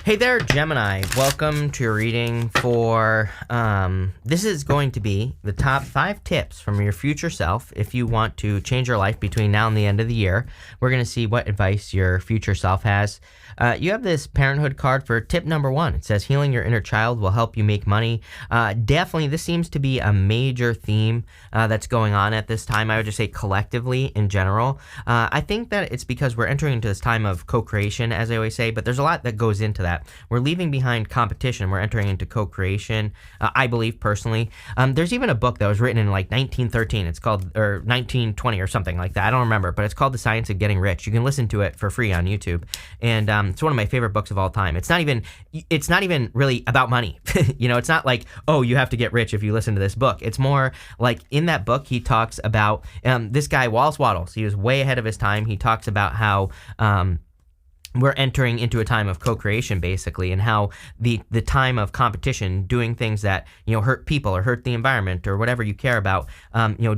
Hey there, Gemini. Welcome to your reading for, this is going to be the top 5 tips from your future self if you want to change your life between now and the end of the year. We're going to see what advice your future self has. You have this parenthood card for tip number 1. It says healing your inner child will help you make money. Definitely, this seems to be a major theme that's going on at this time. I would just say collectively in general. I think that it's because we're entering into this time of co-creation, as I always say, but there's a lot that goes into that. We're leaving behind competition. We're entering into co-creation, I believe personally. There's even a book that was written in like 1913. It's called, or 1920 or something like that. I don't remember, but it's called The Science of Getting Rich. You can listen to it for free on YouTube. And it's one of my favorite books of all time. It's not even really about money. It's not like, oh, you have to get rich if you listen to this book. It's more like in that book, he talks about this guy, Wallace Wattles. He was way ahead of his time. He talks about how we're entering into a time of co-creation, basically, and how the time of competition, doing things that, hurt people or hurt the environment or whatever you care about,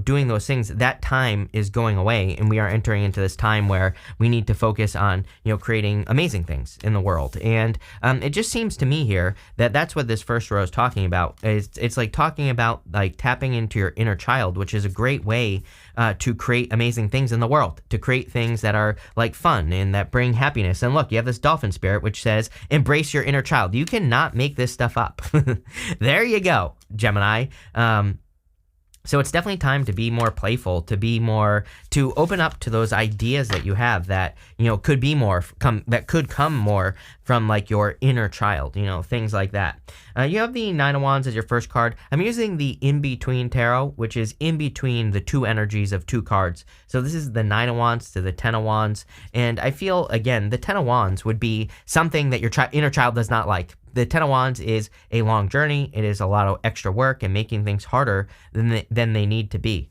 doing those things, that time is going away, and we are entering into this time where we need to focus on, creating amazing things in the world. And it just seems to me here that that's what this first row is talking about. It's like talking about like tapping into your inner child, which is a great way to create amazing things in the world, to create things that are like fun and that bring happiness. And look, you have this dolphin spirit, which says, embrace your inner child. You cannot make this stuff up. There you go, Gemini. So it's definitely time to be more playful, to open up to those ideas that you have that, could be more, that could come more from like your inner child, things like that. You have the Nine of Wands as your first card. I'm using the In-Between Tarot, which is in between the two energies of two cards. So this is the Nine of Wands to the Ten of Wands. And I feel, again, the Ten of Wands would be something that your inner child does not like. The Ten of Wands is a long journey. It is a lot of extra work and making things harder than they need to be.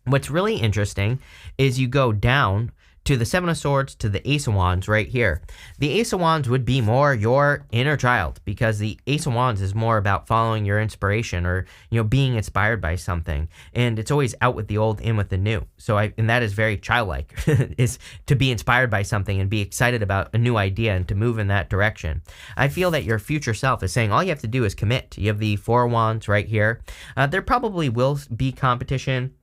What's really interesting is you go down to the Seven of Swords to the Ace of Wands right here. The Ace of Wands would be more your inner child, because the Ace of Wands is more about following your inspiration or, being inspired by something. And it's always out with the old, in with the new. And that is very childlike, is to be inspired by something and be excited about a new idea and to move in that direction. I feel that your future self is saying all you have to do is commit. You have the Four of Wands right here. There probably will be competition.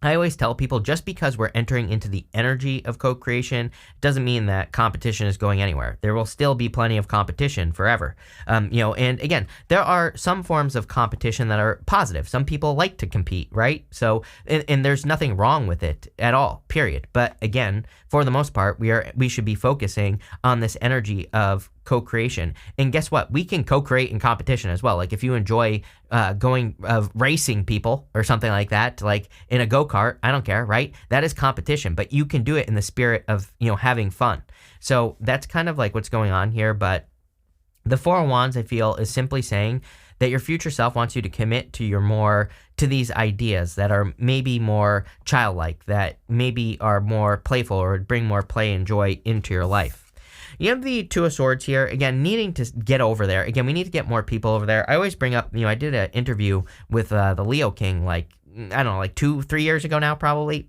I always tell people, just because we're entering into the energy of co-creation doesn't mean that competition is going anywhere. There will still be plenty of competition forever. And again, there are some forms of competition that are positive. Some people like to compete, right? So, and there's nothing wrong with it at all, period. But again, for the most part, we should be focusing on this energy of co-creation. And guess what? We can co-create in competition as well. Like if you enjoy racing people or something like that, like in a go-kart, I don't care, right? That is competition, but you can do it in the spirit of, having fun. So that's kind of like what's going on here. But the Four of Wands, I feel, is simply saying that your future self wants you to commit to these ideas that are maybe more childlike, that maybe are more playful or bring more play and joy into your life. You have the Two of Swords here, again, needing to get over there. Again, we need to get more people over there. I always bring up, I did an interview with the Leo King, like 2-3 years ago now, probably.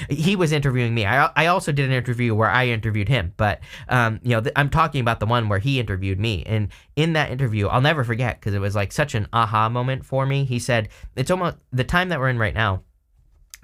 He was interviewing me. I also did an interview where I interviewed him, but, I'm talking about the one where he interviewed me. And in that interview, I'll never forget, because it was like such an aha moment for me. He said, it's almost the time that we're in right now.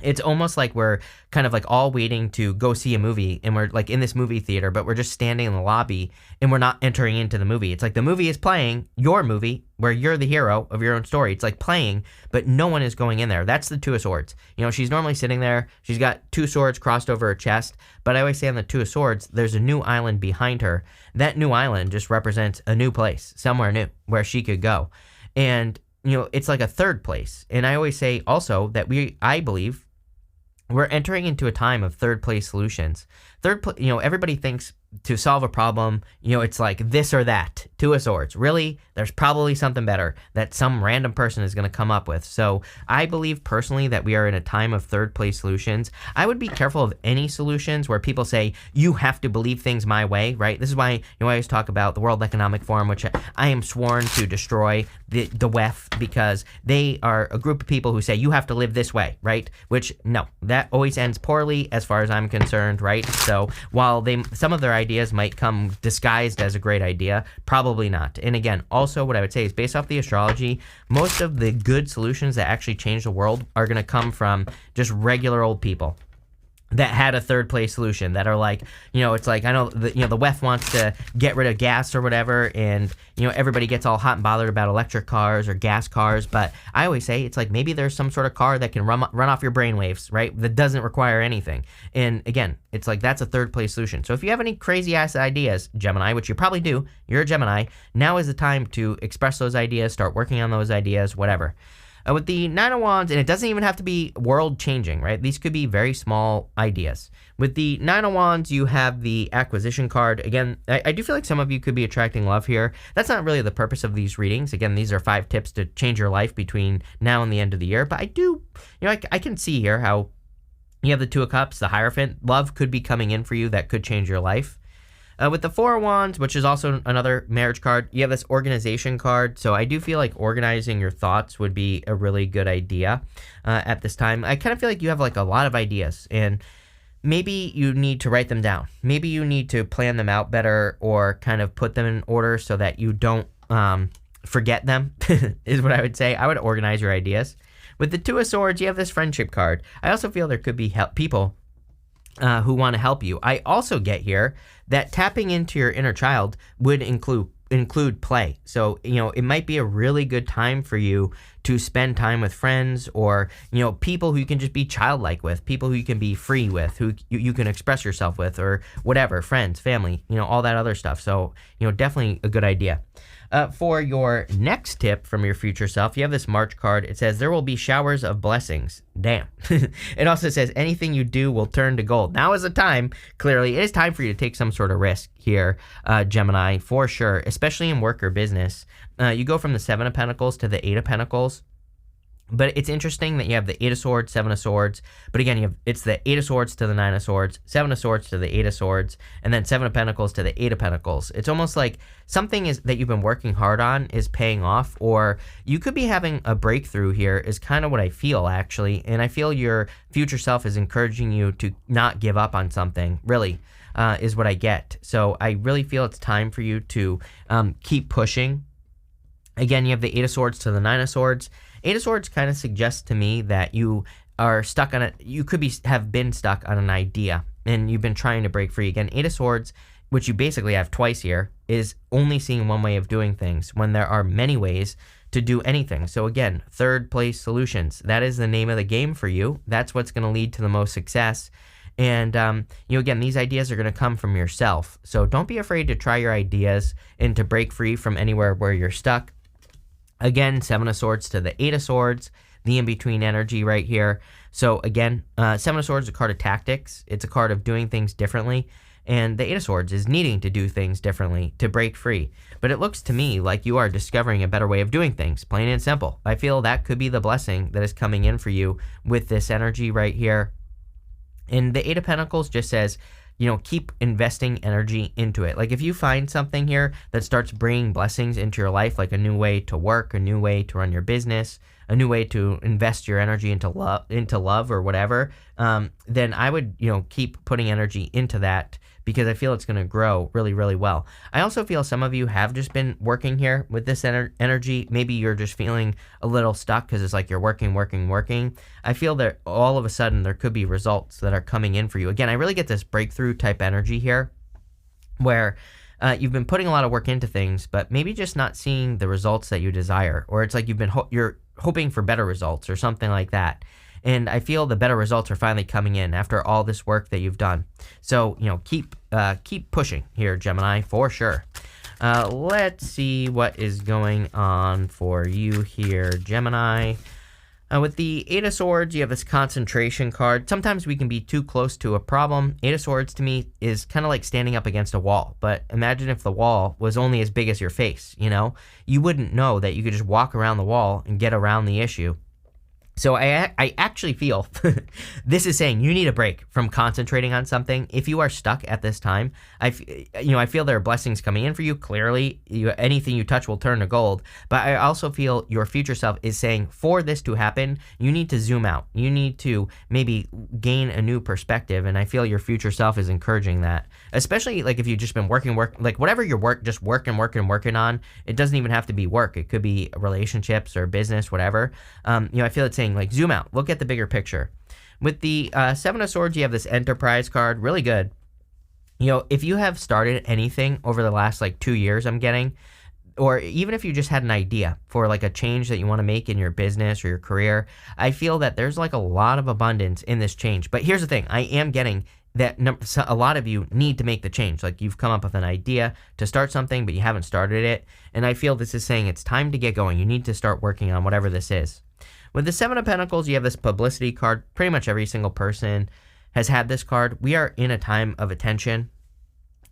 It's almost like we're kind of like all waiting to go see a movie, and we're like in this movie theater, but we're just standing in the lobby and we're not entering into the movie. It's like the movie is playing, your movie, where you're the hero of your own story. It's like playing, but no one is going in there. That's the Two of Swords. She's normally sitting there. She's got two swords crossed over her chest, but I always say on the Two of Swords, there's a new island behind her. That new island just represents a new place, somewhere new, where she could go. And, it's like a third place. And I always say also that I believe, we're entering into a time of third place solutions. Everybody thinks to solve a problem, it's like this or that. Two of Swords. Really, there's probably something better that some random person is going to come up with. So I believe personally that we are in a time of third place solutions. I would be careful of any solutions where people say, you have to believe things my way, right? This is why I always talk about the World Economic Forum, which I am sworn to destroy the WEF, because they are a group of people who say you have to live this way, right? Which, no, that always ends poorly as far as I'm concerned, right? So while some of their ideas might come disguised as a great idea, probably not. And again, also what I would say is, based off the astrology, most of the good solutions that actually change the world are going to come from just regular old people that had a third place solution, that are like, it's like, I know the WEF wants to get rid of gas or whatever, and everybody gets all hot and bothered about electric cars or gas cars, but I always say it's like, maybe there's some sort of car that can run off your brainwaves, right, that doesn't require anything. And again, it's like, that's a third place solution. So if you have any crazy ass ideas, Gemini, which you probably do, you're a Gemini, now is the time to express those ideas, start working on those ideas, whatever. With the Nine of Wands, and it doesn't even have to be world-changing, right? These could be very small ideas. With the Nine of Wands, you have the acquisition card. Again, I do feel like some of you could be attracting love here. That's not really the purpose of these readings. Again, these are 5 tips to change your life between now and the end of the year. But I do, I can see here how you have the Two of Cups, the Hierophant. Love could be coming in for you that could change your life. With the Four of Wands, which is also another marriage card, you have this organization card. So I do feel like organizing your thoughts would be a really good idea at this time. I kind of feel like you have like a lot of ideas, and maybe you need to write them down. Maybe you need to plan them out better, or kind of put them in order so that you don't forget them, is what I would say. I would organize your ideas. With the Two of Swords, you have this friendship card. I also feel there could be people who want to help you. I also get here that tapping into your inner child would include play. So, it might be a really good time for you to spend time with friends, or, people who you can just be childlike with, people who you can be free with, who you can express yourself with, or whatever, friends, family, all that other stuff. So, definitely a good idea. For your next tip from your future self, you have this March card. It says, there will be showers of blessings. Damn. It also says, anything you do will turn to gold. Now is the time, clearly. It is time for you to take some sort of risk here, Gemini, for sure, especially in work or business. You go from the Seven of Pentacles to the Eight of Pentacles. But it's interesting that you have the Eight of Swords, Seven of Swords. But again, it's the Eight of Swords to the Nine of Swords, Seven of Swords to the Eight of Swords, and then Seven of Pentacles to the Eight of Pentacles. It's almost like something that you've been working hard on is paying off, or you could be having a breakthrough here, is kind of what I feel, actually. And I feel your future self is encouraging you to not give up on something, really, is what I get. So I really feel it's time for you to keep pushing. Again, you have the Eight of Swords to the Nine of Swords. Eight of Swords kind of suggests to me that you are stuck on you could have been stuck on an idea, and you've been trying to break free. Again, Eight of Swords, which you basically have twice here, is only seeing one way of doing things when there are many ways to do anything. So again, third place solutions. That is the name of the game for you. That's what's going to lead to the most success. And, again, these ideas are going to come from yourself. So don't be afraid to try your ideas and to break free from anywhere where you're stuck. Again, Seven of Swords to the Eight of Swords, the in-between energy right here. So again, Seven of Swords is a card of tactics. It's a card of doing things differently. And the Eight of Swords is needing to do things differently to break free. But it looks to me like you are discovering a better way of doing things, plain and simple. I feel that could be the blessing that is coming in for you with this energy right here. And the Eight of Pentacles just says, keep investing energy into it. Like if you find something here that starts bringing blessings into your life, like a new way to work, a new way to run your business, a new way to invest your energy into love or whatever, then I would, keep putting energy into that, because I feel it's going to grow really, really well. I also feel some of you have just been working here with this energy. Maybe you're just feeling a little stuck because it's like you're working. I feel that all of a sudden there could be results that are coming in for you. Again, I really get this breakthrough type energy here where you've been putting a lot of work into things, but maybe just not seeing the results that you desire, or it's like you're hoping for better results or something like that. And I feel the better results are finally coming in after all this work that you've done. So, keep pushing here, Gemini, for sure. Let's see what is going on for you here, Gemini. With the Eight of Swords, you have this concentration card. Sometimes we can be too close to a problem. Eight of Swords to me is kind of like standing up against a wall. But imagine if the wall was only as big as your face, you know? You wouldn't know that you could just walk around the wall and get around the issue. So I actually feel this is saying you need a break from concentrating on something. If you are stuck at this time, I feel there are blessings coming in for you. Clearly, anything you touch will turn to gold. But I also feel your future self is saying for this to happen, you need to zoom out. You need to maybe gain a new perspective. And I feel your future self is encouraging that. Especially like if you've just been working, like whatever you're working on, it doesn't even have to be work. It could be relationships or business, whatever. I feel it's saying like zoom out, look at the bigger picture. With the Seven of Swords, you have this Enterprise card, really good. If you have started anything over the last like 2 years, I'm getting, or even if you just had an idea for like a change that you want to make in your business or your career, I feel that there's like a lot of abundance in this change. But here's the thing, I am getting that a lot of you need to make the change. Like you've come up with an idea to start something, but you haven't started it. And I feel this is saying it's time to get going. You need to start working on whatever this is. With the Seven of Pentacles, you have this publicity card. Pretty much every single person has had this card. We are in a time of attention.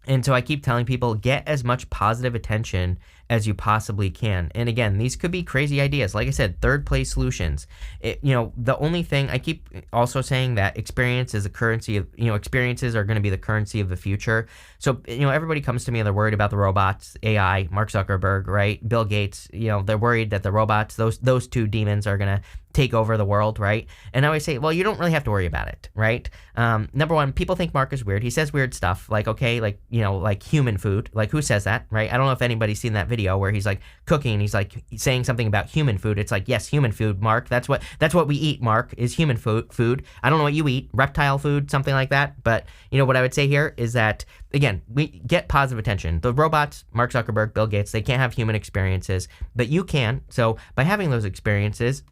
And so I keep telling people, get as much positive attention as you possibly can. And again, these could be crazy ideas. Like I said, third place solutions. The only thing I keep also saying that experience is the currency of, experiences are going to be the currency of the future. So, everybody comes to me and they're worried about the robots, AI, Mark Zuckerberg, right? Bill Gates, they're worried that the robots, those two demons are going to take over the world, right? And I always say, well, you don't really have to worry about it, right? Number one, people think Mark is weird. He says weird stuff, like, okay, like, like human food. Like, who says that, right? I don't know if anybody's seen that video where he's like cooking and he's like saying something about human food. It's like, yes, human food, Mark. That's what we eat, Mark, is human food. I don't know what you eat, reptile food, something like that. But, what I would say here is that, again, we get positive attention. The robots, Mark Zuckerberg, Bill Gates, they can't have human experiences, but you can. So by having those experiences,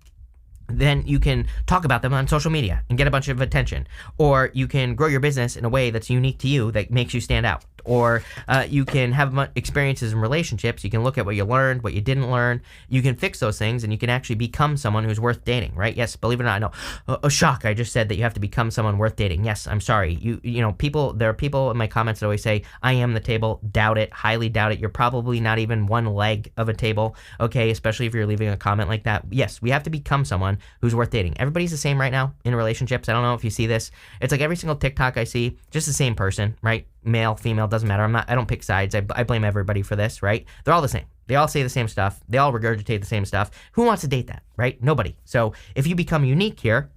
then you can talk about them on social media and get a bunch of attention. Or you can grow your business in a way that's unique to you that makes you stand out. Or you can have experiences in relationships. You can look at what you learned, what you didn't learn. You can fix those things, and you can actually become someone who's worth dating, right? Yes, believe it or not, I know. A shock, I just said that you have to become someone worth dating. Yes, I'm sorry. There are people in my comments that always say, I am the table. Doubt it, highly doubt it. You're probably not even one leg of a table, okay? Especially if you're leaving a comment like that. Yes, we have to become someone who's worth dating. Everybody's the same right now in relationships. I don't know if you see this. It's like every single TikTok I see, just the same person, right? Male, female, doesn't matter. I don't pick sides. I blame everybody for this, right? They're all the same. They all say the same stuff. They all regurgitate the same stuff. Who wants to date that, right? Nobody. So if you become unique here,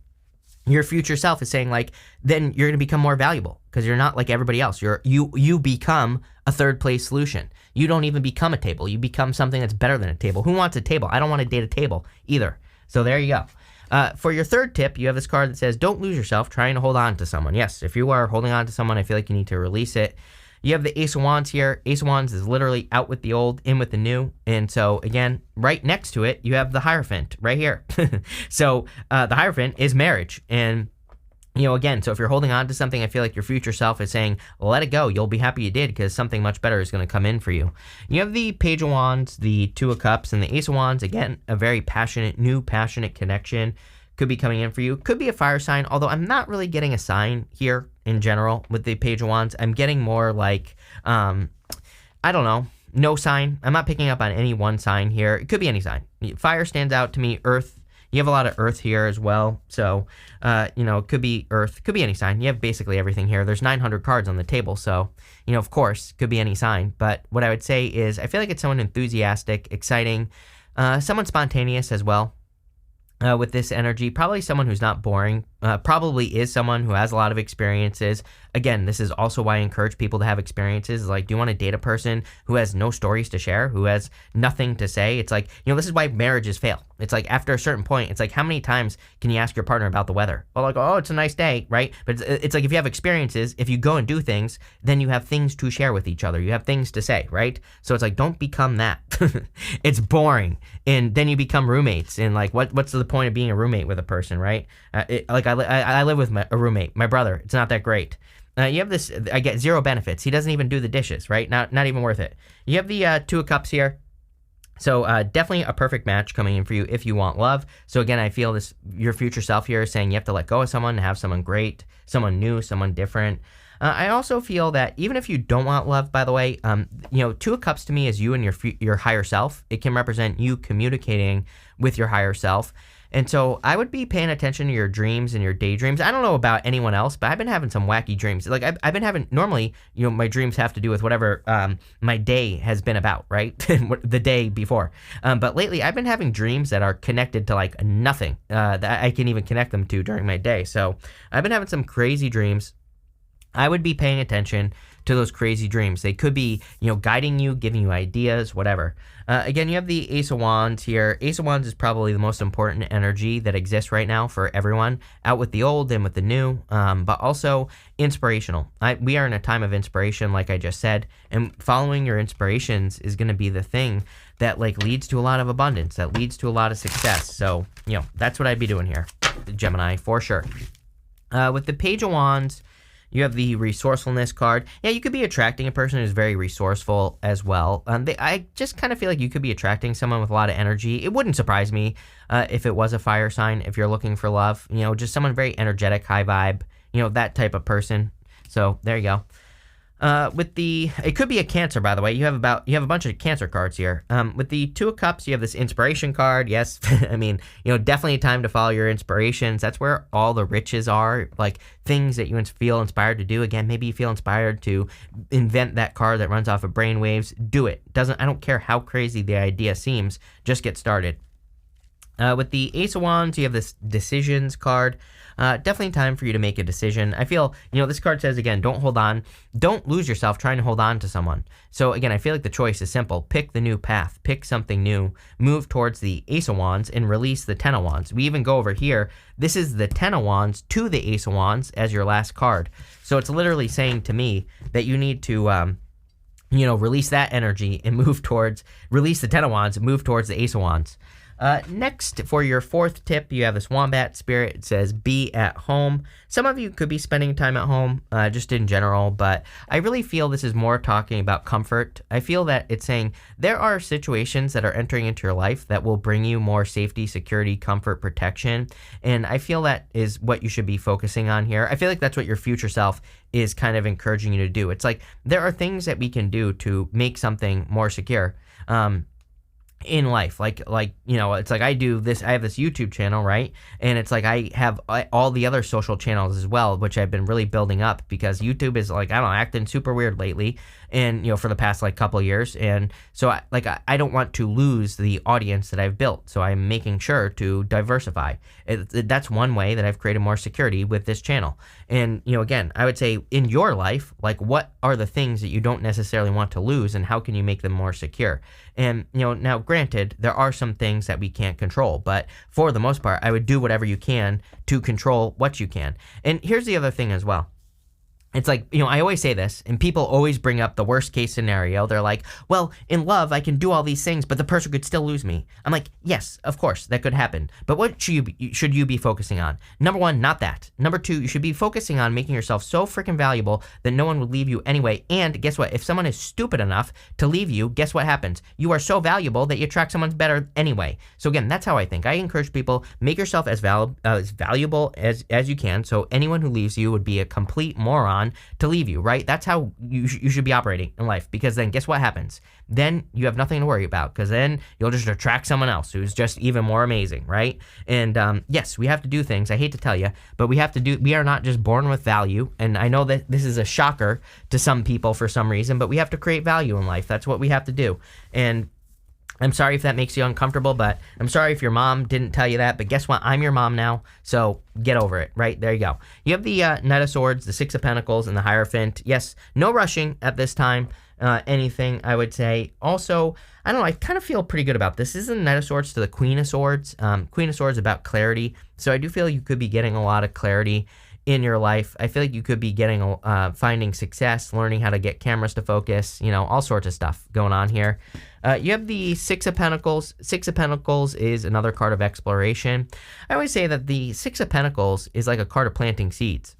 your future self is saying like, then you're going to become more valuable because you're not like everybody else. You become a third place solution. You don't even become a table. You become something that's better than a table. Who wants a table? I don't want to date a table either. So there you go. For your third tip, you have this card that says, don't lose yourself trying to hold on to someone. Yes, if you are holding on to someone, I feel like you need to release it. You have the Ace of Wands here. Ace of Wands is literally out with the old, in with the new. And so, again, right next to it, you have the Hierophant right here. So the Hierophant is marriage. And again, so if you're holding on to something, I feel like your future self is saying, let it go. You'll be happy you did because something much better is going to come in for you. You have the Page of Wands, the Two of Cups, and the Ace of Wands. Again, a very passionate connection could be coming in for you. Could be a fire sign, although I'm not really getting a sign here in general with the Page of Wands. I'm getting more like, I don't know, no sign. I'm not picking up on any one sign here. It could be any sign. Fire stands out to me. Earth. You have a lot of earth here as well. So, it could be earth, could be any sign. You have basically everything here. There's 900 cards on the table. So, of course, could be any sign. But what I would say is I feel like it's someone enthusiastic, exciting, someone spontaneous as well. With this energy, probably someone who's not boring, probably is someone who has a lot of experiences. Again, this is also why I encourage people to have experiences. Like, do you want to date a person who has no stories to share, who has nothing to say? It's like, this is why marriages fail. It's like after a certain point, it's like, how many times can you ask your partner about the weather? Well, like, oh, it's a nice day, right? But it's like if you have experiences, if you go and do things, then you have things to share with each other. You have things to say, right? So it's like, don't become that. It's boring. And then you become roommates. And like, what's the point of being a roommate with a person, right? I live with a roommate, my brother. It's not that great. You have this, I get 0 benefits. He doesn't even do the dishes, right? Not even worth it. You have the Two of Cups here. So definitely a perfect match coming in for you if you want love. So again, I feel your future self here is saying you have to let go of someone, have someone great, someone new, someone different. I also feel that even if you don't want love, by the way, Two of Cups to me is you and your higher self. It can represent you communicating with your higher self. And so I would be paying attention to your dreams and your daydreams. I don't know about anyone else, but I've been having some wacky dreams. Like I've been having, normally, my dreams have to do with whatever my day has been about, right? The day before. But lately I've been having dreams that are connected to like nothing that I can even connect them to during my day. So I've been having some crazy dreams. I would be paying attention to those crazy dreams. They could be, guiding you, giving you ideas, whatever. Again, you have the Ace of Wands here. Ace of Wands is probably the most important energy that exists right now for everyone, out with the old and with the new, but also inspirational. We are in a time of inspiration, like I just said, and following your inspirations is going to be the thing that leads to a lot of abundance, that leads to a lot of success. So, that's what I'd be doing here, Gemini, for sure. With the Page of Wands, you have the resourcefulness card. Yeah, you could be attracting a person who's very resourceful as well. I just kind of feel like you could be attracting someone with a lot of energy. It wouldn't surprise me if it was a fire sign, if you're looking for love. Just someone very energetic, high vibe, that type of person. So there you go. It could be a Cancer, by the way. You have a bunch of Cancer cards here. With the Two of Cups, you have this inspiration card. Yes, I mean, definitely time to follow your inspirations. That's where all the riches are, like things that you feel inspired to do. Again, maybe you feel inspired to invent that car that runs off of brainwaves. Do it. I don't care how crazy the idea seems. Just get started. With the Ace of Wands, you have this decisions card. Definitely time for you to make a decision. I feel, this card says, again, don't hold on. Don't lose yourself trying to hold on to someone. So again, I feel like the choice is simple. Pick the new path. Pick something new. Move towards the Ace of Wands and release the Ten of Wands. We even go over here. This is the Ten of Wands to the Ace of Wands as your last card. So it's literally saying to me that you need to, release that energy and release the Ten of Wands and move towards the Ace of Wands. Next, for your fourth tip, you have this wombat spirit. It says, be at home. Some of you could be spending time at home, just in general, but I really feel this is more talking about comfort. I feel that it's saying there are situations that are entering into your life that will bring you more safety, security, comfort, protection, and I feel that is what you should be focusing on here. I feel like that's what your future self is kind of encouraging you to do. It's like there are things that we can do to make something more secure. In life, it's like I do this, I have this YouTube channel, right? And it's like I have all the other social channels as well, which I've been really building up because YouTube is acting super weird lately and, for the past couple of years. And so I don't want to lose the audience that I've built. So I'm making sure to diversify. That's one way that I've created more security with this channel. And, again, I would say in your life, what are the things that you don't necessarily want to lose and how can you make them more secure? And, now granted, there are some things that we can't control, but for the most part, I would do whatever you can to control what you can. And here's the other thing as well. It's like, I always say this, and people always bring up the worst case scenario. They're like, well, in love, I can do all these things, but the person could still lose me. I'm like, yes, of course, that could happen. But what should you be focusing on? Number one, not that. Number two, you should be focusing on making yourself so freaking valuable that no one would leave you anyway. And guess what? If someone is stupid enough to leave you, guess what happens? You are so valuable that you attract someone better anyway. So again, that's how I think. I encourage people, make yourself as valuable as you can, so anyone who leaves you would be a complete moron to leave you, right? That's how you should be operating in life, because then guess what happens? Then you have nothing to worry about, because then you'll just attract someone else who's just even more amazing, right? And yes, we have to do things, I hate to tell you, but we are not just born with value, and I know that this is a shocker to some people for some reason, but we have to create value in life. That's what we have to do. And I'm sorry if that makes you uncomfortable, but I'm sorry if your mom didn't tell you that, but guess what? I'm your mom now, so get over it, right? There you go. You have the Knight of Swords, the Six of Pentacles, and the Hierophant. Yes, no rushing at this time, anything, I would say. Also, I don't know, I kind of feel pretty good about this. This is the Knight of Swords to the Queen of Swords. Queen of Swords about clarity, so I do feel you could be getting a lot of clarity in your life. I feel like you could be getting finding success, learning how to get cameras to focus, all sorts of stuff going on here. You have the Six of Pentacles. Six of Pentacles is another card of exploration. I always say that the Six of Pentacles is like a card of planting seeds,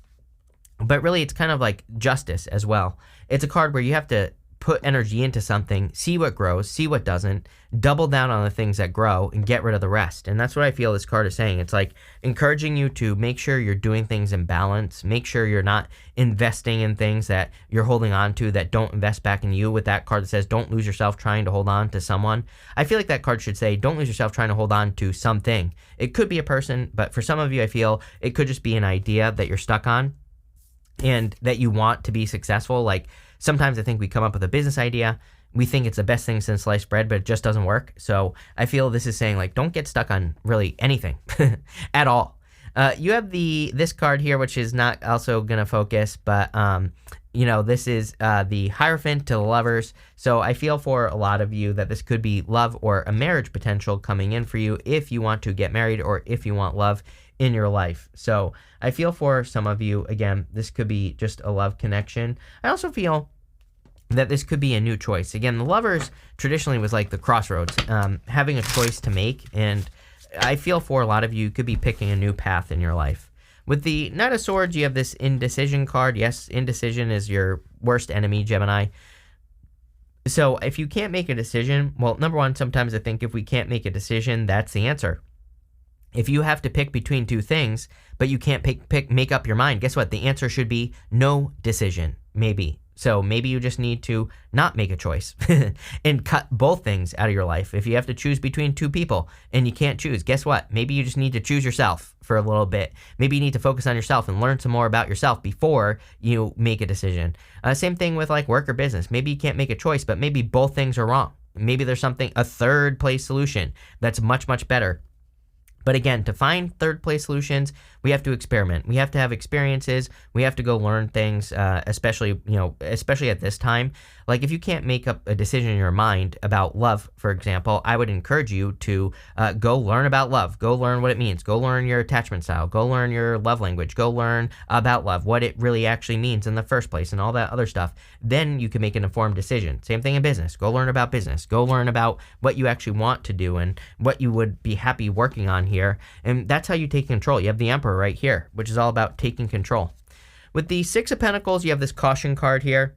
but really it's kind of like justice as well. It's a card where you have to put energy into something, see what grows, see what doesn't, double down on the things that grow, and get rid of the rest. And that's what I feel this card is saying. It's like encouraging you to make sure you're doing things in balance, make sure you're not investing in things that you're holding on to that don't invest back in you. With that card that says don't lose yourself trying to hold on to someone, I feel like that card should say don't lose yourself trying to hold on to something. It could be a person, but for some of you, I feel it could just be an idea that you're stuck on and that you want to be successful. Like sometimes I think we come up with a business idea, we think it's the best thing since sliced bread, but it just doesn't work. So I feel this is saying like don't get stuck on really anything at all. You have this card here, which is not also going to focus, but this is the Hierophant to the Lovers. So I feel for a lot of you that this could be love or a marriage potential coming in for you if you want to get married or if you want love in your life. So I feel for some of you, again, this could be just a love connection. I also feel that this could be a new choice. Again, the Lovers traditionally was like the crossroads, having a choice to make. And I feel for a lot of you could be picking a new path in your life. With the Knight of Swords, you have this indecision card. Yes, indecision is your worst enemy, Gemini. So if you can't make a decision, well, number one, sometimes I think if we can't make a decision, that's the answer. If you have to pick between two things, but you can't make up your mind, guess what? The answer should be no decision, maybe. So maybe you just need to not make a choice and cut both things out of your life. If you have to choose between two people and you can't choose, guess what? Maybe you just need to choose yourself for a little bit. Maybe you need to focus on yourself and learn some more about yourself before you make a decision. Same thing with like work or business. Maybe you can't make a choice, but maybe both things are wrong. Maybe there's a third place solution that's much, much better. But again, to find third place solutions, we have to experiment. We have to have experiences. We have to go learn things, especially at this time. Like if you can't make up a decision in your mind about love, for example, I would encourage you to go learn about love. Go learn what it means. Go learn your attachment style. Go learn your love language. Go learn about love, what it really actually means in the first place and all that other stuff. Then you can make an informed decision. Same thing in business. Go learn about business. Go learn about what you actually want to do and what you would be happy working on here. And that's how you take control. You have the Emperor right here, which is all about taking control. With the Six of Pentacles, you have this caution card here.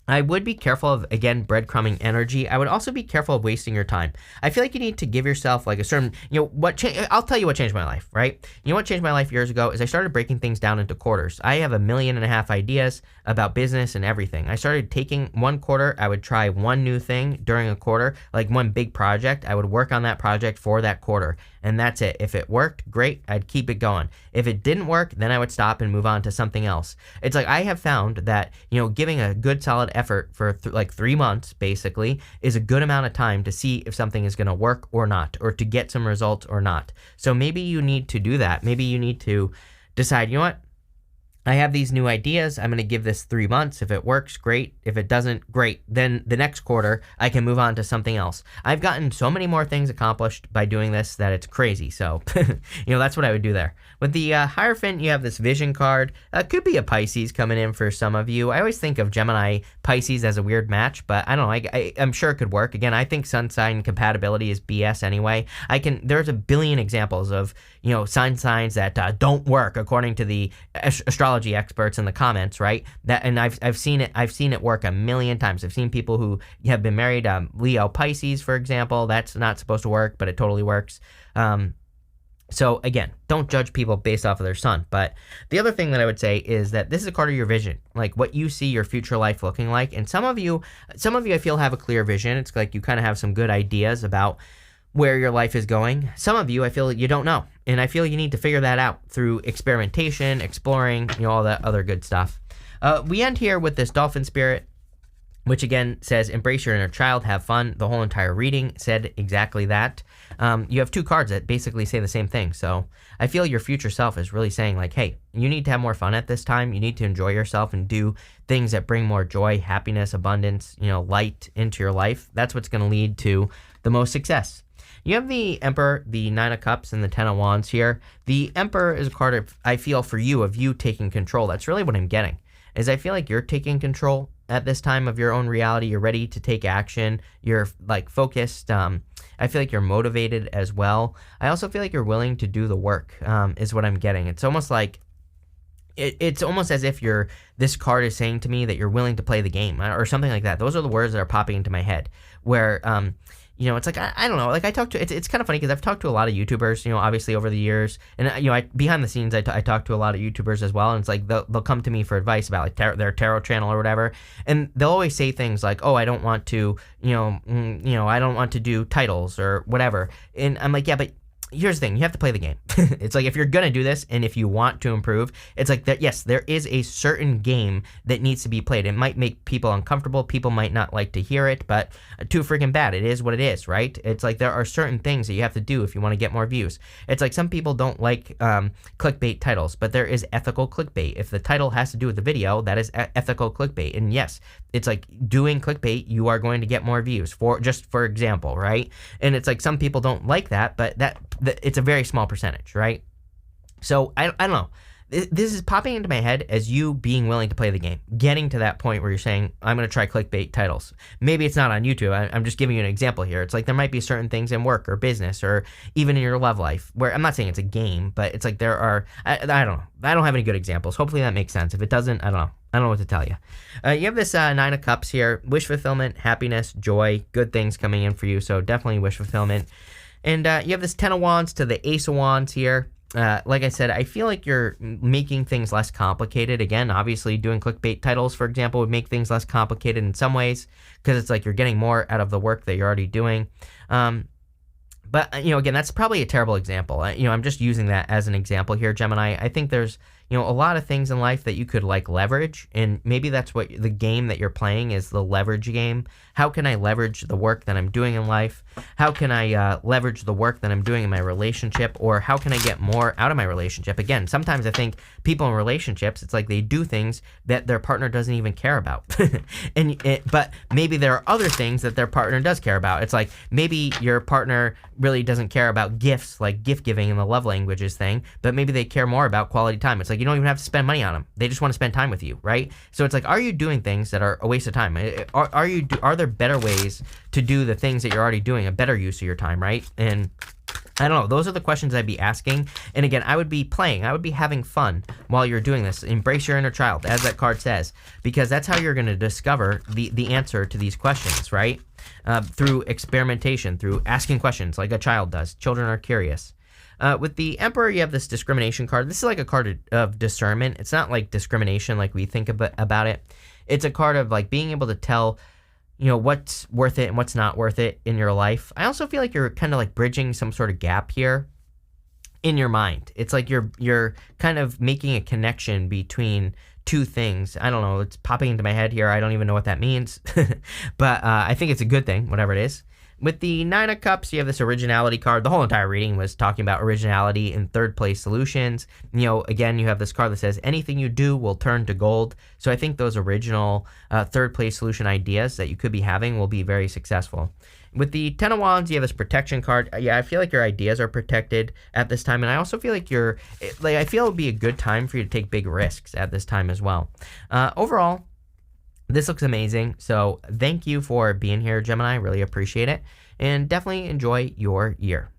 I would be careful of, again, breadcrumbing energy. I would also be careful of wasting your time. I feel like you need to give yourself like a certain, I'll tell you what changed my life, right? You know what changed my life years ago is I started breaking things down into quarters. I have 1.5 million ideas about business and everything. I started taking one quarter, I would try one new thing during a quarter, like one big project. I would work on that project for that quarter. And that's it. If it worked, great, I'd keep it going. If it didn't work, then I would stop and move on to something else. It's like I have found that, giving a good solid effort for 3 months, basically, is a good amount of time to see if something is going to work or not, or to get some results or not. So maybe you need to do that. Maybe you need to decide, you know what? I have these new ideas. I'm going to give this 3 months. If it works, great. If it doesn't, great. Then the next quarter, I can move on to something else. I've gotten so many more things accomplished by doing this that it's crazy. So, that's what I would do there. With the Hierophant, you have this Vision card. Could be a Pisces coming in for some of you. I always think of Gemini Pisces as a weird match, but I don't know. I'm sure it could work. Again, I think sun sign compatibility is BS anyway. There's a billion examples of, signs that don't work according to the astrology experts in the comments, right? And I've seen it work 1 million times. I've seen people who have been married, Leo Pisces, for example. That's not supposed to work, but it totally works. So again, don't judge people based off of their sun. But the other thing that I would say is that this is a card of your vision, like what you see your future life looking like. And some of you I feel have a clear vision. It's like you kind of have some good ideas about where your life is going. Some of you, I feel you don't know. And I feel you need to figure that out through experimentation, exploring, all that other good stuff. We end here with this Dolphin Spirit, which again says, embrace your inner child, have fun. The whole entire reading said exactly that. You have 2 cards that basically say the same thing. So I feel your future self is really saying like, hey, you need to have more fun at this time. You need to enjoy yourself and do things that bring more joy, happiness, abundance, light into your life. That's what's going to lead to the most success. You have the Emperor, the 9 of Cups, and the 10 of Wands here. The Emperor is a card of, I feel of you taking control. That's really what I'm getting, is I feel like you're taking control at this time of your own reality. You're ready to take action. You're focused. I feel like you're motivated as well. I also feel like you're willing to do the work, is what I'm getting. It's almost like it's almost as if this card is saying to me that you're willing to play the game or something like that. Those are the words that are popping into my head where, it's like, I don't know, like I talk to, it's kind of funny because I've talked to a lot of YouTubers, obviously over the years, and, behind the scenes, I talk to a lot of YouTubers as well, and it's like, they'll come to me for advice about like their tarot channel or whatever, and they'll always say things like, oh, I don't want to, I don't want to do titles or whatever, and I'm like, yeah, but here's the thing, you have to play the game. It's like, if you're gonna do this and if you want to improve, it's like that. Yes, there is a certain game that needs to be played. It might make people uncomfortable, people might not like to hear it, but too freaking bad, it is what it is, right? It's like there are certain things that you have to do if you want to get more views. It's like some people don't like clickbait titles, but there is ethical clickbait. If the title has to do with the video, that is ethical clickbait. And yes, it's like doing clickbait, you are going to get more views, for example, right? And it's like some people don't like that, but it's a very small percentage, right? So I don't know. This is popping into my head as you being willing to play the game, getting to that point where you're saying, I'm going to try clickbait titles. Maybe it's not on YouTube. I'm just giving you an example here. It's like there might be certain things in work or business or even in your love life where I'm not saying it's a game, but it's like there are, I don't know. I don't have any good examples. Hopefully that makes sense. If it doesn't, I don't know. I don't know what to tell you. You have this Nine of Cups here. Wish fulfillment, happiness, joy, good things coming in for you. So definitely wish fulfillment. And you have this Ten of Wands to the Ace of Wands here. Like I said, I feel like you're making things less complicated. Again, obviously doing clickbait titles, for example, would make things less complicated in some ways because it's like you're getting more out of the work that you're already doing. But, again, that's probably a terrible example. I'm just using that as an example here, Gemini. I think there's, a lot of things in life that you could like leverage, and maybe that's what the game that you're playing is, the leverage game. How can I leverage the work that I'm doing in life? How can I leverage the work that I'm doing in my relationship? Or how can I get more out of my relationship? Again, sometimes I think people in relationships, it's like they do things that their partner doesn't even care about. But maybe there are other things that their partner does care about. It's like maybe your partner really doesn't care about gifts, like gift giving and the love languages thing, but maybe they care more about quality time. It's like you don't even have to spend money on them. They just want to spend time with you, right? So it's like, are you doing things that are a waste of time? Are there better ways to do the things that you're already doing, a better use of your time, right? And I don't know. Those are the questions I'd be asking. And again, I would be playing. I would be having fun while you're doing this. Embrace your inner child, as that card says, because that's how you're going to discover the answer to these questions, right? Through experimentation, through asking questions like a child does. Children are curious. With the Emperor, you have this discrimination card. This is like a card of discernment. It's not like discrimination like we think about it. It's a card of like being able to tell, what's worth it and what's not worth it in your life. I also feel like you're kind of like bridging some sort of gap here in your mind. It's like you're kind of making a connection between two things. I don't know. It's popping into my head here. I don't even know what that means. But I think it's a good thing, whatever it is. With the Nine of Cups, you have this originality card. The whole entire reading was talking about originality and third place solutions. Again, you have this card that says anything you do will turn to gold. So I think those original third place solution ideas that you could be having will be very successful. With the Ten of Wands, you have this protection card. Yeah, I feel like your ideas are protected at this time. And I also feel like I feel it would be a good time for you to take big risks at this time as well. Overall, this looks amazing. So thank you for being here, Gemini. I really appreciate it. And definitely enjoy your year.